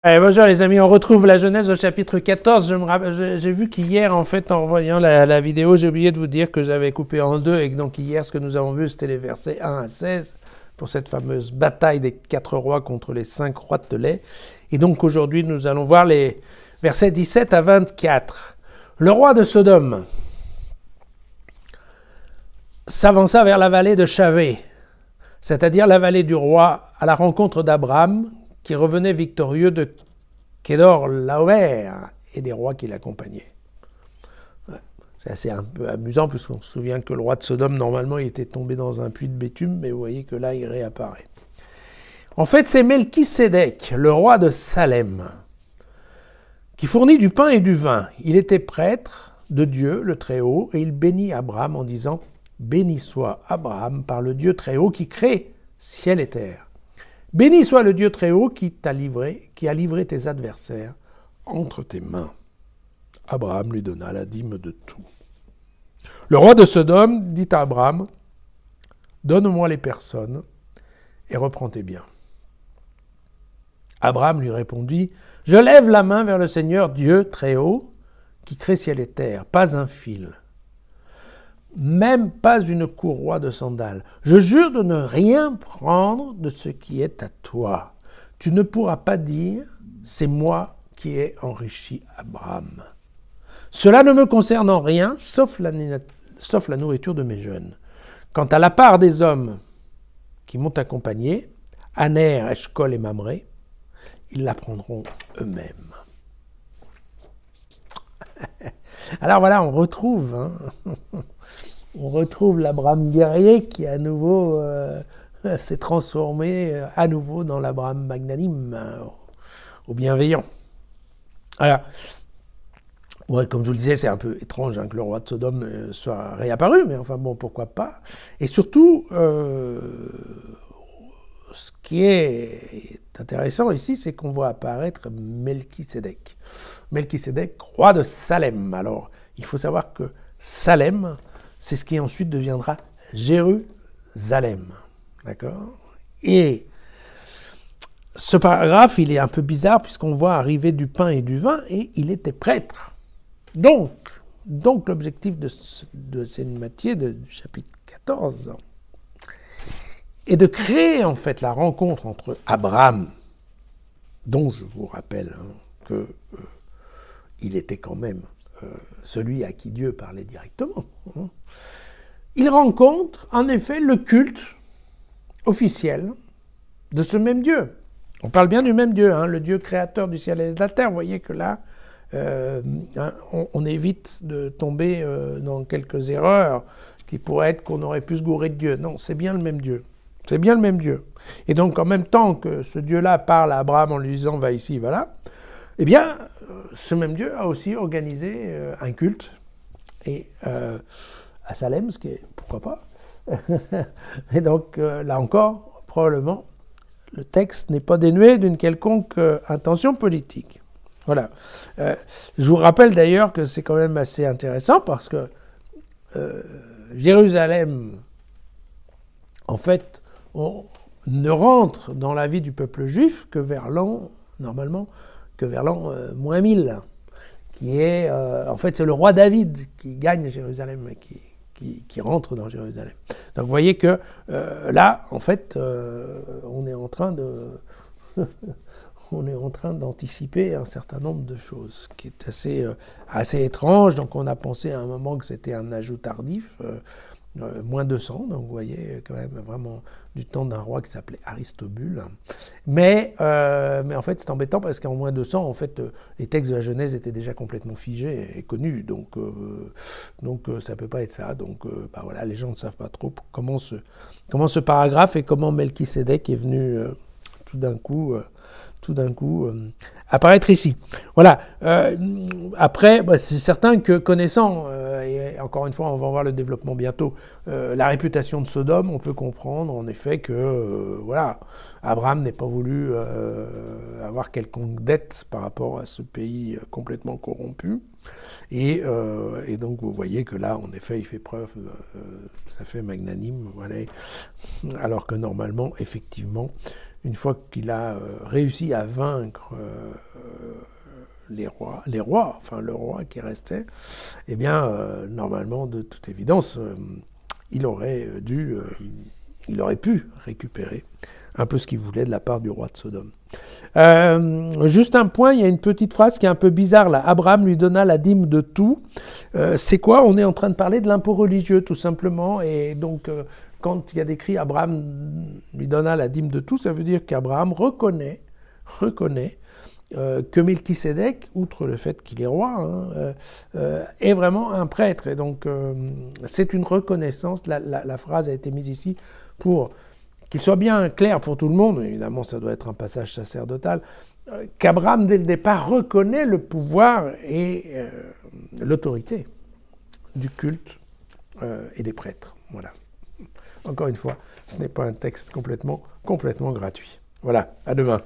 Allez, bonjour les amis, on retrouve la Genèse au chapitre 14. J'ai vu qu'hier, en fait, en revoyant la vidéo, j'ai oublié de vous dire que j'avais coupé en deux et que donc hier, ce que nous avons vu, c'était les versets 1 à 16 pour cette fameuse bataille des 4 rois contre les 5 rois de lait. Et donc aujourd'hui, nous allons voir les versets 17 à 24. Le roi de Sodome s'avança vers la vallée de Chavé, c'est-à-dire la vallée du roi, à la rencontre d'Abraham, qui revenait victorieux de Kédor-Laomer et des rois qui l'accompagnaient. C'est assez un peu amusant, puisqu'on se souvient que le roi de Sodome, normalement, il était tombé dans un puits de bitume, mais vous voyez que là, il réapparaît. En fait, c'est Melchisédek, le roi de Salem, qui fournit du pain et du vin. Il était prêtre de Dieu, le Très-Haut, et il bénit Abraham en disant « Béni soit Abraham par le Dieu Très-Haut qui crée ciel et terre. Béni soit le Dieu Très-Haut qui a livré tes adversaires entre tes mains. » Abraham lui donna la dîme de tout. Le roi de Sodome dit à Abraham « Donne-moi les personnes et reprends tes biens. » Abraham lui répondit « Je lève la main vers le Seigneur Dieu Très-Haut qui crée ciel et terre, pas un fil. Même pas une courroie de sandales. Je jure de ne rien prendre de ce qui est à toi. Tu ne pourras pas dire, c'est moi qui ai enrichi Abraham. Cela ne me concerne en rien, sauf la nourriture de mes jeunes. Quant à la part des hommes qui m'ont accompagné, Aner, Eshcol et Mamré, ils la prendront eux-mêmes. Alors voilà, on retrouve... On retrouve l'Abraham guerrier qui à nouveau s'est transformé à nouveau dans l'Abraham magnanime, au bienveillant. Alors, ouais, comme je vous le disais, c'est un peu étrange que le roi de Sodome soit réapparu, mais enfin bon, pourquoi pas. Et surtout, ce qui est intéressant ici, c'est qu'on voit apparaître Melchisédek. Melchisédek, roi de Salem. Alors, il faut savoir que Salem, c'est ce qui ensuite deviendra Jérusalem. D'accord ? Et ce paragraphe, il est un peu bizarre puisqu'on voit arriver du pain et du vin et il était prêtre. Donc l'objectif de Saint-Matthieu, du chapitre 14, est de créer en fait la rencontre entre Abraham, dont je vous rappelle qu'il était quand même celui à qui Dieu parlait directement. Il rencontre en effet le culte officiel de ce même Dieu. On parle bien du même Dieu, le Dieu créateur du ciel et de la terre. Vous voyez que là, on évite de tomber dans quelques erreurs qui pourraient être qu'on aurait pu se gourer de Dieu. Non, c'est bien le même Dieu. C'est bien le même Dieu. Et donc, en même temps que ce Dieu-là parle à Abraham en lui disant « va ici, va là », eh bien, ce même Dieu a aussi organisé un culte, et à Salem, ce qui est, pourquoi pas. Et donc, là encore, probablement, le texte n'est pas dénué d'une quelconque intention politique. Voilà. Je vous rappelle d'ailleurs que c'est quand même assez intéressant parce que Jérusalem, en fait, on ne rentre dans la vie du peuple juif que vers l'an, normalement, que vers l'an moins 1000, qui est, en fait, c'est le roi David qui gagne Jérusalem, qui rentre dans Jérusalem. Donc vous voyez que là, en fait, on est en train d'anticiper un certain nombre de choses, qui est assez étrange. Donc on a pensé à un moment que c'était un ajout tardif, moins 200, donc vous voyez quand même vraiment du temps d'un roi qui s'appelait Aristobule. Mais en fait c'est embêtant parce qu'en moins 200, en fait, les textes de la Genèse étaient déjà complètement figés et connus, donc ça peut pas être ça. Donc voilà, les gens ne savent pas trop comment ce paragraphe et comment Melchisédek est venu tout d'un coup apparaître ici. Voilà. Après, c'est certain que connaissant, et encore une fois, on va voir le développement bientôt, la réputation de Sodome, on peut comprendre en effet que voilà, Abraham n'ait pas voulu avoir quelconque dette par rapport à ce pays complètement corrompu. Et donc vous voyez que là, en effet, il fait preuve tout à fait magnanime, voilà, alors que normalement, effectivement, une fois qu'il a réussi à vaincre les rois, enfin le roi qui restait, eh bien, normalement, de toute évidence, il aurait pu récupérer un peu ce qu'il voulait de la part du roi de Sodome. Juste un point, il y a une petite phrase qui est un peu bizarre là. Abraham lui donna la dîme de tout. C'est quoi? On est en train de parler de l'impôt religieux tout simplement. Et donc, quand il y a décrit Abraham lui donna la dîme de tout, ça veut dire qu'Abraham reconnaît que Melchisédek, outre le fait qu'il est roi, est vraiment un prêtre. Et donc, c'est une reconnaissance. La phrase a été mise ici pour qu'il soit bien clair pour tout le monde. Évidemment, ça doit être un passage sacerdotal. Qu'Abraham, dès le départ, reconnaît le pouvoir et l'autorité du culte et des prêtres. Voilà. Encore une fois, ce n'est pas un texte complètement gratuit. Voilà, à demain.